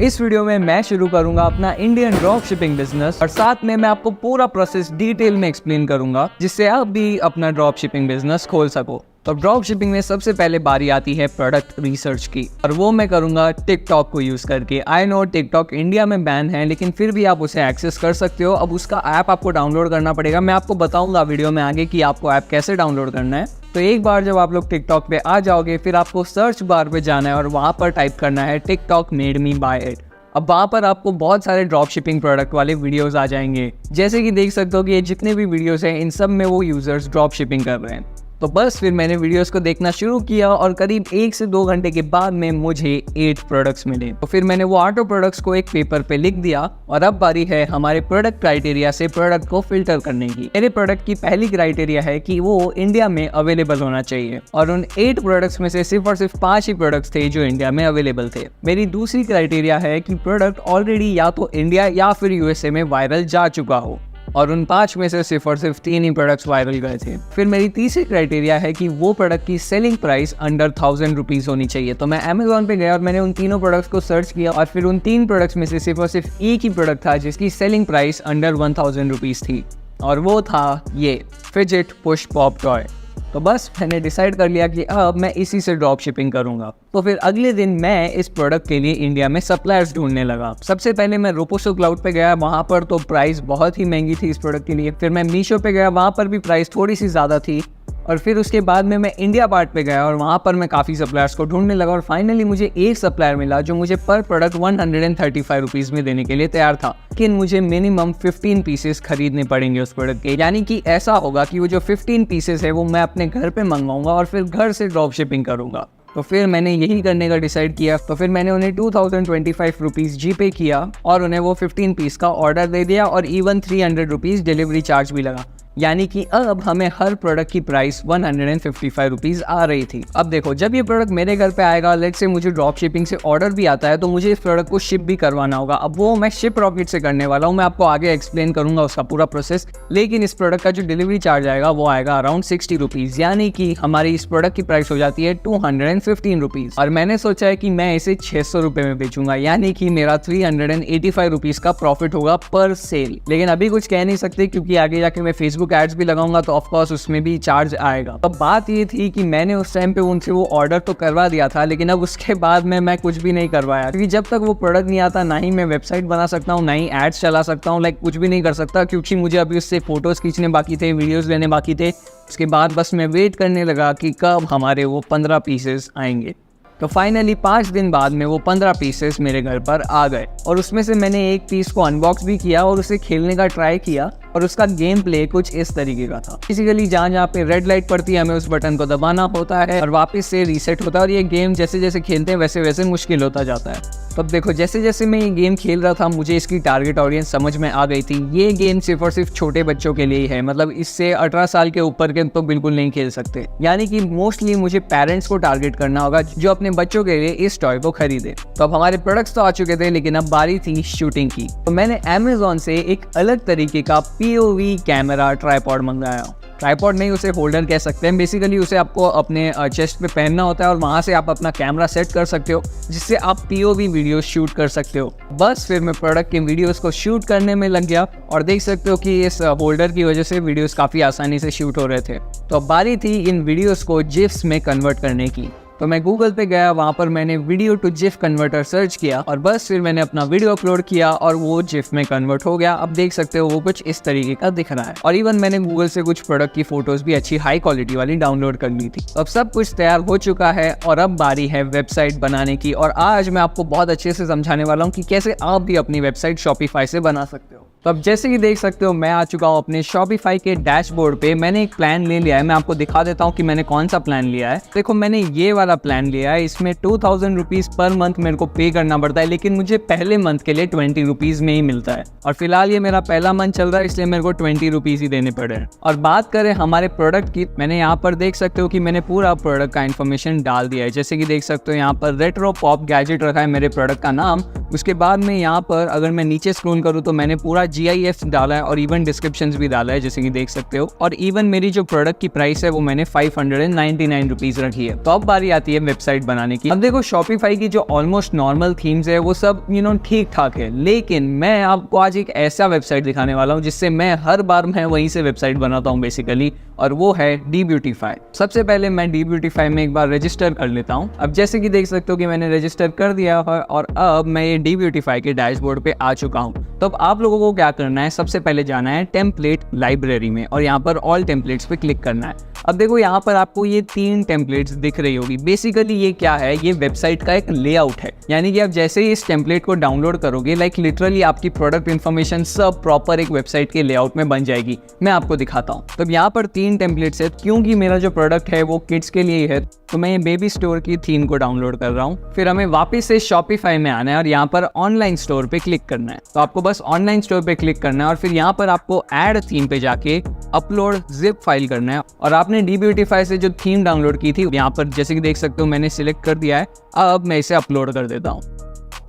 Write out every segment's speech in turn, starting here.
इस वीडियो में मैं शुरू करूंगा अपना इंडियन ड्रॉप शिपिंग बिजनेस और साथ में मैं आपको पूरा प्रोसेस डिटेल में एक्सप्लेन करूंगा जिससे आप भी अपना ड्रॉप शिपिंग बिजनेस खोल सको। तो ड्रॉप शिपिंग में सबसे पहले बारी आती है प्रोडक्ट रिसर्च की और वो मैं करूंगा टिकटॉक को यूज करके। आई नो टिकटॉक इंडिया में बैन है लेकिन फिर भी आप उसे एक्सेस कर सकते हो। अब उसका ऐप आपको डाउनलोड करना पड़ेगा। मैं आपको बताऊंगा वीडियो में आगे कि आपको ऐप कैसे डाउनलोड करना है। तो एक बार जब आप लोग टिकटॉक पे आ जाओगे फिर आपको सर्च बार पे जाना है और वहाँ पर टाइप करना है TikTok made me buy it. अब वहाँ पर आपको बहुत सारे ड्रॉप शिपिंग प्रोडक्ट वाले वीडियोस आ जाएंगे। जैसे कि देख सकते हो कि ये जितने भी वीडियोस हैं इन सब में वो यूजर्स ड्रॉप शिपिंग कर रहे हैं। तो बस फिर मैंने वीडियोस को देखना शुरू किया और करीब 1 से 2 घंटे के बाद में मुझे 8 प्रोडक्ट्स मिले। तो फिर मैंने वो 8 प्रोडक्ट्स को एक पेपर पे लिख दिया और अब बारी है हमारे प्रोडक्ट क्राइटेरिया से प्रोडक्ट को फिल्टर करने की। मेरे प्रोडक्ट की पहली क्राइटेरिया है कि वो इंडिया में अवेलेबल होना चाहिए और उन 8 प्रोडक्ट्स में से सिर्फ और सिर्फ 5 ही प्रोडक्ट्स थे जो इंडिया में अवेलेबल थे। मेरी दूसरी क्राइटेरिया है कि प्रोडक्ट ऑलरेडी या तो इंडिया या फिर यूएसए में वायरल जा चुका हो और उन 5 में से सिर्फ और सिर्फ 3 ही प्रोडक्ट्स वायरल गए थे। फिर मेरी तीसरी क्राइटेरिया है कि वो प्रोडक्ट की सेलिंग प्राइस अंडर 1000 रुपीज होनी चाहिए। तो मैं अमेजोन पे गया और मैंने उन तीनों प्रोडक्ट्स को सर्च किया और फिर उन 3 प्रोडक्ट्स में से सिर्फ और सिर्फ एक ही प्रोडक्ट था जिसकी सेलिंग प्राइस अंडर 1000 रुपीज थी और वो था ये फिजिट पुश पॉप टॉय। तो बस मैंने डिसाइड कर लिया कि अब मैं इसी से ड्रॉप शिपिंग करूंगा। तो फिर अगले दिन मैं इस प्रोडक्ट के लिए इंडिया में सप्लायर्स ढूंढने लगा। सबसे पहले मैं रोपोसो क्लाउड पे गया, वहाँ पर तो प्राइस बहुत ही महंगी थी इस प्रोडक्ट के लिए। फिर मैं मीशो पे गया, वहाँ पर भी प्राइस थोड़ी सी ज़्यादा थी और फिर उसके बाद में मैं इंडिया पार्ट पे गया और वहाँ पर मैं काफ़ी सप्लायर्स को ढूंढने लगा और फाइनली मुझे एक सप्लायर मिला जो मुझे पर प्रोडक्ट 135 रुपीज़ में देने के लिए तैयार था। लेकिन मुझे मिनिमम 15 पीसेस खरीदने पड़ेंगे उस प्रोडक्ट के। यानी कि ऐसा होगा कि वो जो 15 पीसेस है वो मैं अपने घर पे मंगवाऊंगा और फिर घर से ड्रॉप शिपिंग करूंगा। तो फिर मैंने यही करने का डिसाइड किया। तो फिर मैंने उन्हें 2025 रुपीज़ जीपे किया और उन्हें वो 15 पीस का ऑर्डर दे दिया और इवन 300 रुपीज़ डिलीवरी चार्ज भी लगा। यानी कि अब हमें हर प्रोडक्ट की प्राइस 155 रुपीज़ आ रही थी। अब देखो जब ये प्रोडक्ट मेरे घर पे आएगा, लेट्स से मुझे ड्रॉप शिपिंग से ऑर्डर भी आता है तो मुझे इस प्रोडक्ट को शिप भी करवाना होगा। अब वो मैं शिप रॉकेट से करने वाला हूँ। मैं आपको आगे एक्सप्लेन करूंगा उसका पूरा प्रोसेस। लेकिन इस प्रोडक्ट का जो डिलीवरी चार्ज आएगा वो आएगा अराउंड 60 रुपीज़। यानी कि हमारी इस प्रोडक्ट की प्राइस हो जाती है 215 रुपीज़ और मैंने सोचा है कि मैं इसे 600 रुपये में बेचूंगा। यानी कि मेरा 385 रुपीज़ का प्रॉफिट होगा पर सेल। लेकिन अभी कुछ कह नहीं सकते क्योंकि आगे जाके मैं फेसबुक एड्स भी लगाऊंगा तो ऑफ कोर्स उसमें भी चार्ज आएगा। अब बात ये थी कि मैंने उस टाइम पे उनसे वो ऑर्डर तो करवा दिया था लेकिन अब उसके बाद में मैं कुछ भी नहीं करवाया क्योंकि जब तक वो प्रोडक्ट नहीं आता ना ही मैं वेबसाइट बना सकता हूँ ना ही एड्स चला सकता हूँ। कुछ भी नहीं कर सकता क्योंकि मुझे अभी उससे फोटोज खींचने बाकी थे, वीडियोस लेने बाकी थे। उसके बाद बस मैं वेट करने लगा कि कब हमारे वो 15 पीसेस आएंगे। तो फाइनली 5 दिन बाद में वो 15 पीसेस मेरे घर पर आ गए और उसमें से मैंने एक पीस को अनबॉक्स भी किया और उसे खेलने का ट्राई किया और उसका गेम प्ले कुछ इस तरीके का था। बेसिकली जहाँ पे रेड लाइट पड़ती है हमें उस बटन को दबाना होता है और वापस से रीसेट होता है और ये गेम जैसे जैसे खेलते हैं वैसे वैसे मुश्किल होता जाता है। तो अब देखो जैसे जैसे मैं ये गेम खेल रहा था मुझे इसकी टारगेट ऑडियंस समझ में आ गई थी। ये गेम सिर्फ और सिर्फ छोटे बच्चों के लिए ही है, मतलब इससे 18 साल के ऊपर के तो बिल्कुल नहीं खेल सकते। यानी कि मोस्टली मुझे पेरेंट्स को टारगेट करना होगा जो अपने बच्चों के लिए इस टॉय को खरीदे। तो अब हमारे प्रोडक्ट्स तो आ चुके थे लेकिन अब बारी थी शूटिंग की। तो मैंने अमेजोन से एक अलग तरीके का POV कैमरा ट्राइपॉड मंगाया। ट्राइपॉड नहीं, उसे होल्डर कह सकते हैं। बेसिकली उसे आपको अपने चेस्ट पे पहनना होता है और वहाँ से आप अपना कैमरा सेट कर सकते हो जिससे आप POV वीडियो शूट कर सकते हो। बस फिर मैं प्रोडक्ट के वीडियोस को शूट करने में लग गया और देख सकते हो कि इस होल्डर की वजह से वीडियोस काफ़ी आसानी से शूट हो रहे थे। तो अब बारी थी इन वीडियोस को जिफ्स में कन्वर्ट करने की। तो मैं गूगल पे गया, वहाँ पर मैंने video to GIF converter search किया और बस फिर मैंने अपना वीडियो अपलोड किया और वो जिफ में कन्वर्ट हो गया। अब देख सकते हो वो कुछ इस तरीके का दिख रहा है और इवन मैंने गूगल से कुछ प्रोडक्ट की फोटोज भी अच्छी हाई क्वालिटी वाली डाउनलोड कर ली थी। अब सब कुछ तैयार हो चुका है और अब बारी है वेबसाइट बनाने की और आज मैं आपको बहुत अच्छे से समझाने वाला हूँ कि कैसे आप भी अपनी वेबसाइट शॉपिफाई से बना सकते हो। तो अब जैसे कि देख सकते हो मैं आ चुका हूँ अपने शॉपिफाई के डैशबोर्ड पे। मैंने एक प्लान ले लिया है, मैं आपको दिखा देता हूँ कि मैंने कौन सा प्लान लिया है। देखो मैंने ये वाला प्लान लिया है, इसमें 2000 रुपीज़ पर मंथ मेरे को पे करना पड़ता है लेकिन मुझे पहले मंथ के लिए 20 रुपीज़ में ही मिलता है और फिलहाल ये मेरा पहला मंथ चल रहा है इसलिए मेरे को 20 रुपीज़ ही देने पड़े हैं। और बात करें हमारे प्रोडक्ट की, मैंने यहाँ पर देख सकते हो कि मैंने पूरा प्रोडक्ट का इन्फॉर्मेशन डाल दिया है। जैसे कि देख सकते हो यहाँ पर रेट्रो पॉप गैजेट रखा है मेरे प्रोडक्ट का नाम। उसके बाद में यहाँ पर अगर मैं नीचे स्क्रॉल करूँ तो मैंने पूरा GIF डाला है और इवन डिस्क्रिप्शंस भी डाला है जैसे कि देख सकते हो। और इवन मेरी जो प्रोडक्ट की प्राइस है वो मैंने 599 रुपीज रखी है। तो अब बारी आती है वेबसाइट बनाने की। अब देखो शॉपिफाई की जो ऑलमोस्ट नॉर्मल थीम्स है वो सब ठीक ठाक है, लेकिन मैं आपको आज एक ऐसा वेबसाइट दिखाने वाला हूँ जिससे मैं हर बार मैं वहीं से वेबसाइट बनाता हूँ बेसिकली, और वो है डीब्यूटीफाई। सबसे पहले मैं डीब्यूटीफाई में एक बार रजिस्टर कर लेता हूँ। अब जैसे कि देख सकते हो कि मैंने रजिस्टर कर दिया है और अब मैं ये डीब्यूटीफाई के डैशबोर्ड पे आ चुका हूँ। तो अब आप लोगों को क्या करना है, सबसे पहले जाना है टेम्पलेट लाइब्रेरी में और यहाँ पर ऑल टेम्पलेट्स पे क्लिक करना है। अब देखो यहाँ पर आपको ये 3 टेम्पलेट्स दिख रही होगी। बेसिकली ये क्या है, ये वेबसाइट का एक लेआउट है, यानी कि आप जैसे ही इस टेम्पलेट को डाउनलोड करोगे लाइक लिटरली आपकी प्रोडक्ट इन्फॉर्मेशन सब प्रॉपर एक वेबसाइट के लेआउट में बन जाएगी। मैं आपको दिखाता हूँ। तो यहाँ पर 3 टेम्पलेट्स है, क्योंकि मेरा जो प्रोडक्ट है वो किड्स के लिए है तो मैं ये बेबी स्टोर की थीम को डाउनलोड कर रहा हूँ। फिर हमें वापस से शॉपिफाई में आना है और यहाँ पर ऑनलाइन स्टोर पे क्लिक करना है। तो आपको बस ऑनलाइन स्टोर पे क्लिक करना है और फिर यहाँ पर आपको ऐड थीम पे जाके अपलोड जिप फाइल करना है। और आपने डीब्यूटीफाई से जो थीम डाउनलोड की थी यहाँ पर जैसे कि देख सकते हो मैंने सिलेक्ट कर दिया है। अब मैं इसे अपलोड कर देता हूँ।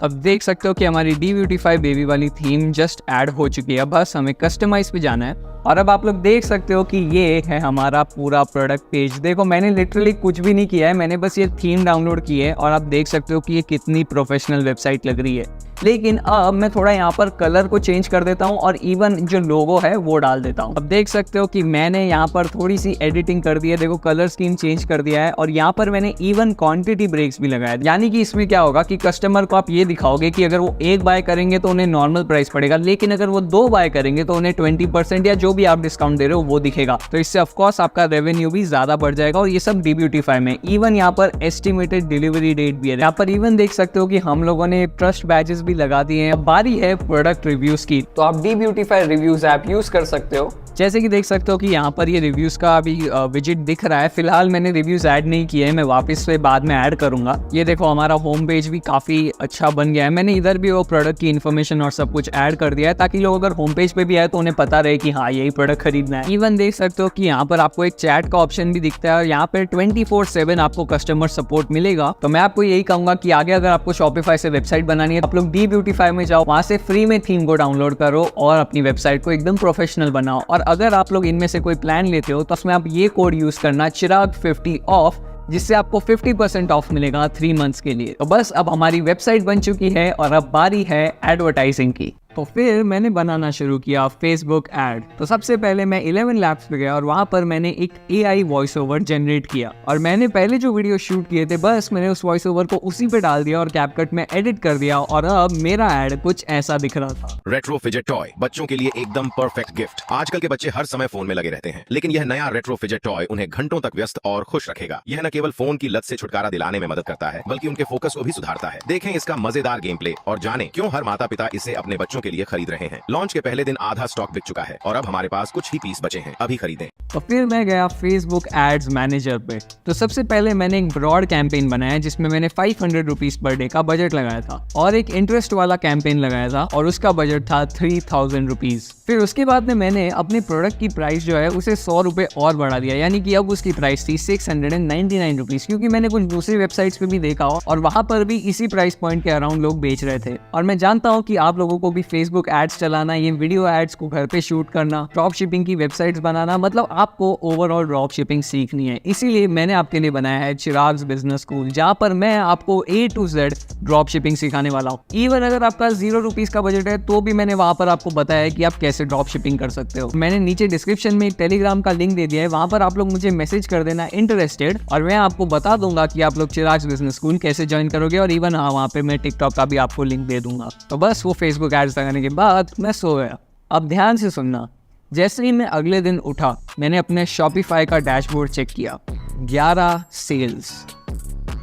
अब देख सकते हो कि हमारी डीब्यूटीफाई बेबी वाली थीम जस्ट ऐड हो चुकी है। बस हमें कस्टमाइज पे जाना है और अब आप लोग देख सकते हो कि ये है हमारा पूरा प्रोडक्ट पेज। देखो मैंने लिटरली कुछ भी नहीं किया है, मैंने बस ये थीम डाउनलोड की है और आप देख सकते हो कि ये कितनी प्रोफेशनल वेबसाइट लग रही है। लेकिन अब मैं थोड़ा यहाँ पर कलर को चेंज कर देता हूँ और इवन जो लोगो है वो डाल देता हूँ। अब देख सकते हो कि मैंने यहाँ पर थोड़ी सी एडिटिंग कर दी है। देखो कलर स्कीम चेंज कर दिया है और यहाँ पर मैंने इवन क्वांटिटी ब्रेक्स भी लगाया, यानी कि इसमें क्या होगा कि कस्टमर को आप ये दिखाओगे कि अगर वो 1 बाय करेंगे तो उन्हें नॉर्मल प्राइस पड़ेगा, लेकिन अगर वो 2 बाय करेंगे तो उन्हें 20% या जो भी आप डिस्काउंट दे रहे हो वो दिखेगा। तो इससे ऑफकोर्स आपका रेवेन्यू भी ज्यादा बढ़ जाएगा। और ये सब डीब्यूटीफाई में। इवन यहाँ पर एस्टिमेटेड डिलीवरी डेट भी है। यहाँ पर इवन देख सकते हो कि हम लोगों ने ट्रस्ट बैजेस भी लगा दिए हैं। अब बारी है प्रोडक्ट रिव्यूज की। तो आप डीब्यूटीफाई रिव्यूज ऐप यूज कर सकते हो। जैसे कि देख सकते हो कि यहाँ पर ये रिव्यूज का अभी विजिट दिख रहा है। फिलहाल मैंने रिव्यूज ऐड नहीं किए हैं, मैं वापस से बाद में ऐड करूंगा। ये देखो हमारा होम पेज भी काफी अच्छा बन गया है। मैंने इधर भी वो प्रोडक्ट की इन्फॉर्मेशन और सब कुछ ऐड कर दिया है ताकि लोग अगर होम पेज पे भी आए तो उन्हें पता रहे कि हाँ यही प्रोडक्ट खरीदना है। इवन देख सकते हो कि यहाँ पर आपको एक चैट का ऑप्शन भी दिखता है और यहाँ पर 24/7 आपको कस्टमर सपोर्ट मिलेगा। तो मैं आपको यही कहूंगा कि आगे अगर आपको शॉपिफाई से वेबसाइट बनानी है आप लोग डीब्यूटीफाई में जाओ, वहां से फ्री में थीम को डाउनलोड करो और अपनी वेबसाइट को एकदम प्रोफेशनल बनाओ। और अगर आप लोग इनमें से कोई प्लान लेते हो तो उसमें आप ये कोड यूज करना चिराग 50 ऑफ, जिससे आपको 50% ऑफ मिलेगा 3 मंथ्स के लिए। तो बस अब हमारी वेबसाइट बन चुकी है और अब बारी है एडवर्टाइजिंग की। तो फिर मैंने बनाना शुरू किया फेसबुक ऐड। तो सबसे पहले मैं 11 लैब्स पे गया और वहां पर मैंने एक AI वॉइस ओवर जनरेट किया और मैंने पहले जो वीडियो शूट किए थे बस मैंने उस वॉइस ओवर को उसी पे डाल दिया और कैपकट में एडिट कर दिया और अब मेरा ऐड कुछ ऐसा दिख रहा था। रेट्रो फिजेट टॉय बच्चों के लिए एकदम परफेक्ट गिफ्ट। आजकल के बच्चे हर समय फोन में लगे रहते हैं, लेकिन यह नया रेट्रो फिजेट टॉय उन्हें घंटों तक व्यस्त और खुश रखेगा। यह न केवल फोन की लत से छुटकारा दिलाने में मदद करता है बल्कि उनके फोकस को भी सुधारता है। देखें इसका मजेदार गेम प्ले और जानें क्यों हर माता पिता इसे अपने बच्चों के लिए खरीद रहे हैं। लॉन्च के पहले दिन आधा स्टॉक बिक चुका है और अब हमारे पास कुछ ही पीस बचे हैं, अभी खरीदें। तो फिर मैं गया फेसबुक एड्स मैनेजर पे। तो सबसे पहले मैंने एक ब्रॉड कैंपेन बनाया जिसमें मैंने 500 रुपीज पर डे का बजट लगाया था और एक इंटरेस्ट वाला कैंपेन लगाया था और उसका बजट था 3000 रुपीज। फिर उसके बाद में मैंने अपने प्रोडक्ट की प्राइस जो है उसे 100 रुपए और बढ़ा दिया, यानी कि अब उसकी प्राइस थी 699 रुपीज, क्योंकि मैंने कुछ दूसरी वेबसाइट्स पे भी देखा हो और वहां पर भी इसी प्राइस पॉइंट के अराउंड लोग बेच रहे थे। और मैं जानता हूँ कि आप लोगों को भी फेसबुक एड्स चलाना, ये वीडियो एड्स को घर पे शूट करना, ड्रॉप शिपिंग की वेबसाइट्स बनाना, मतलब आपको ओवरऑल ड्रॉप शिपिंग सीखनी है। इसीलिए मैंने आपके लिए बनाया है चिराग्स बिजनेस स्कूल, जहाँ पर मैं आपको A to Z drop shipping सिखाने वाला हूँ। इवन अगर आपका 0 रुपीज का बजट है तो भी मैंने वहां पर आपको बताया है कि आप कैसे ड्रॉप शिपिंग कर सकते हो। मैंने नीचे डिस्क्रिप्शन में टेलीग्राम का लिंक दे दिया है, वहां पर आप लोग मुझे मैसेज कर देना इंटरेस्टेड और मैं आपको बता दूंगा कि आप लोग चिराग्स बिजनेस स्कूल कैसे ज्वाइन करोगे। और इवन हाँ वहाँ पे मैं टिकटॉक का भी आपको लिंक दे दूंगा। तो बस वो फेसबुक एड्स लगाने के बाद मैं सो गया। अब ध्यान से सुनना, जैसे ही मैं अगले दिन उठा मैंने अपने शॉपिफाई का डैशबोर्ड चेक किया, 11 सेल्स,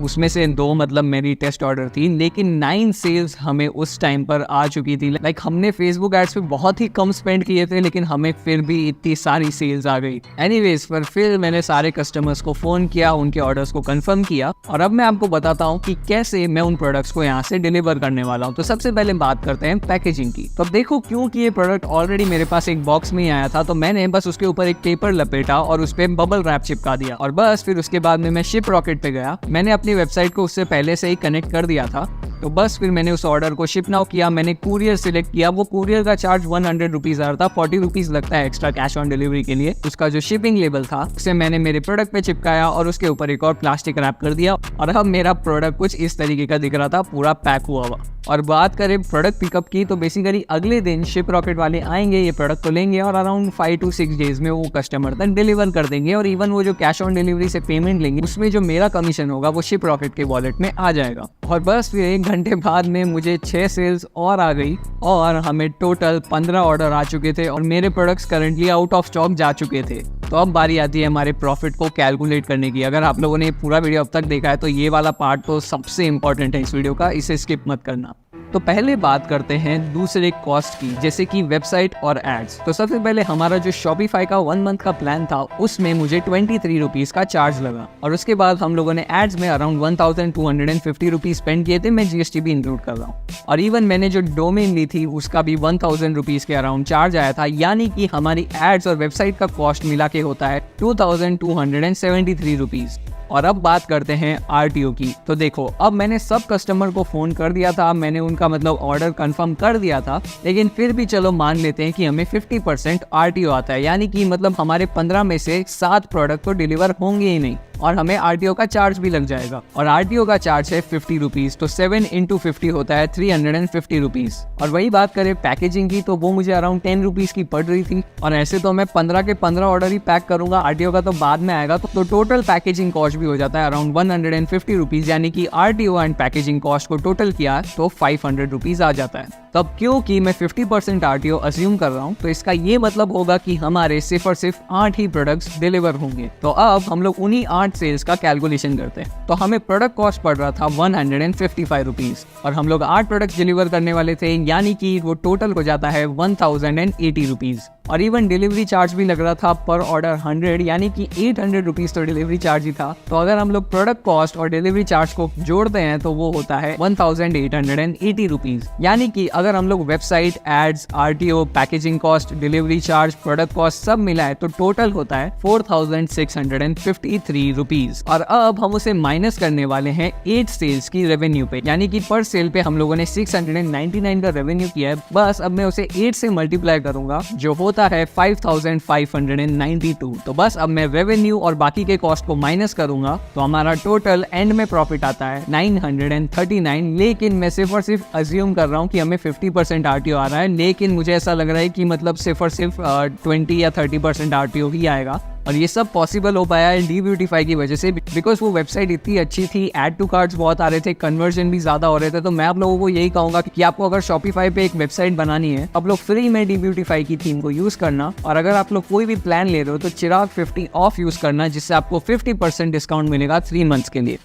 उसमें से 2 मतलब मेरी टेस्ट ऑर्डर थी, लेकिन 9 सेल्स हमें उस टाइम पर आ चुकी थी। लाइक हमने फेसबुक एड्स पे बहुत ही कम स्पेंड किए थे लेकिन हमें फिर भी इतनी सारी सेल्स आ गई। एनीवेज पर फिर मैंने सारे कस्टमर्स को फोन किया, उनके ऑर्डर्स को कंफर्म किया और अब मैं आपको बताता हूँ कि कैसे मैं उन प्रोडक्ट्स को यहाँ से डिलीवर करने वाला हूँ। तो सबसे पहले बात करते हैं पैकेजिंग की। तो अब देखो, क्योंकि ये प्रोडक्ट ऑलरेडी मेरे पास एक बॉक्स में ही आया था तो मैंने बस उसके ऊपर एक पेपर लपेटा और उस पर बबल रैप चिपका दिया और बस फिर उसके बाद में मैं शिप रॉकेट पे गया। मैंने अपनी वेबसाइट को उससे पहले से ही कनेक्ट कर दिया था तो बस फिर मैंने उस ऑर्डर को शिप नाउ किया, मैंने कुरियर सिलेक्ट किया। वो कुरियर का चार्ज 100 रुपीज आ रहा था, 40 रुपीज लगता है एक्स्ट्रा कैश ऑन डिलीवरी के लिए। उसका जो शिपिंग लेबल था उसे मैंने मेरे प्रोडक्ट पे चिपकाया और उसके ऊपर एक और प्लास्टिक रैप कर दिया और अब मेरा प्रोडक्ट कुछ इस तरीके का दिख रहा था, पूरा पैक हुआ हुआ। और बात करें प्रोडक्ट पिकअप की तो बेसिकली अगले दिन शिप रॉकेट वाले आएंगे, ये प्रोडक्ट को लेंगे और अराउंड 5 to 6 डेज में वो कस्टमर तक डिलीवर कर देंगे। और इवन वो जो कैश ऑन डिलीवरी से पेमेंट लेंगे उसमें जो मेरा कमीशन होगा वो शिप रॉकेट के वॉलेट में आ जाएगा। और बस फिर 1 घंटे बाद में मुझे 6 सेल्स और आ गई और हमें टोटल 15 ऑर्डर आ चुके थे और मेरे products currently out of stock जा चुके थे। तो अब बारी आती है हमारे प्रॉफिट को कैलकुलेट करने की। अगर आप लोगों ने पूरा वीडियो अब तक देखा है तो ये वाला पार्ट तो सबसे इंपॉर्टेंट है इस वीडियो का, इसे स्किप मत करना। तो पहले बात करते हैं दूसरे कॉस्ट की, जैसे कि वेबसाइट और एड्स। तो सबसे पहले हमारा जो शॉपिफाई का 1 मंथ का प्लान था उसमें मुझे 23 रुपीज का चार्ज लगा और उसके बाद हम लोगों ने एड्स में अराउंड 1250 रुपीज स्पेंड किए थे, मैं जीएसटी भी इंक्लूड कर रहा हूँ। और इवन मैंने जो डोमेन ली थी उसका भी 1000 रुपीज के अराउंड चार्ज आया था, यानी कि हमारी एड्स और वेबसाइट का कॉस्ट मिला के होता है 2273 रुपीज। और अब बात करते हैं आरटीओ की। तो देखो, अब मैंने सब कस्टमर को फोन कर दिया था, मैंने उनका मतलब ऑर्डर कंफर्म कर दिया था, लेकिन फिर भी चलो मान लेते हैं कि हमें 50% आरटीओ आता है, यानी कि मतलब हमारे 15 में से 7 प्रोडक्ट तो डिलीवर होंगे ही नहीं और हमें आरटीओ का चार्ज भी लग जाएगा। और आरटीओ का चार्ज है 50 रुपीज, तो 7 into 50 होता है 350 रुपीज। और वही बात करें पैकेजिंग की तो वो मुझे अराउंड 10 रुपीज की पड़ रही थी और ऐसे तो मैं 15 के 15 ऑर्डर ही पैक करूंगा, आरटीओ का तो बाद में आएगा। तो टोटल पैकेजिंग कॉस्ट भी हो जाता है अराउंड 150 रुपीज, यानी कि आरटीओ एंड पैकेजिंग कॉस्ट को टोटल किया तो 500 रुपीज आ जाता है। तब क्योंकि मैं 50% आरटीओ अज्यूम कर रहा हूँ तो इसका ये मतलब होगा कि हमारे सिर्फ और सिर्फ 8 ही प्रोडक्ट्स डिलीवर होंगे। तो अब हम लोग उन्हीं 8 सेल्स का कैलकुलेशन करते हैं। तो हमें प्रोडक्ट कॉस्ट पड़ रहा था 155 रुपीज और हम लोग 8 प्रोडक्ट्स डिलीवर करने वाले थे, यानी कि वो टोटल हो जाता है 1080 रुपीज। और इवन डिलीवरी चार्ज भी लग रहा था पर ऑर्डर 100, यानी कि 800 रुपीज तो डिलीवरी चार्ज ही था। तो अगर हम लोग प्रोडक्ट कॉस्ट और डिलीवरी चार्ज को जोड़ते हैं तो वो होता है 1880 रुपीज, यानी कि अगर हम लोग website, ads, RTO, packaging cost, delivery charge, product cost सब मिलाए तो टोटल होता है 4653 रुपीज। और अब हम उसे माइनस करने वाले हैं 8 सेल्स की रेवेन्यू पे, यानी कि पर सेल पे हम लोगों ने 699 का रेवेन्यू किया है। बस अब मैं उसे 8 से मल्टीप्लाई करूंगा जो होता है 5592। तो बस अब मैं रेवेन्यू और बाकी के कॉस्ट को माइनस करूंगा तो हमारा टोटल एंड में प्रॉफिट आता है 939। लेकिन मैं सिर्फ और सिर्फ अज्यूम कर रहा हूं कि हमें 50% आरटीओ आ रहा है, लेकिन मुझे ऐसा लग रहा है कि मतलब सिर्फ और सिर्फ 20 या 30% आरटीओ ही आएगा। और ये सब पॉसिबल हो पाया है डीब्यूटीफाई की वजह से, बिकॉज वो वेबसाइट इतनी अच्छी थी, ऐड टू कार्ड्स बहुत आ रहे थे, कन्वर्जन भी ज्यादा हो रहे थे। तो मैं आप लोगों को यही कहूंगा कि आपको अगर शॉपिफाई पे एक वेबसाइट बनानी है, आप लोग फ्री में डीब्यूटीफाई की थीम को यूज करना। और अगर आप लोग कोई भी प्लान ले रहे हो तो चिराग 50 ऑफ यूज करना, जिससे आपको 50% डिस्काउंट मिलेगा 3 मंथ्स के लिए।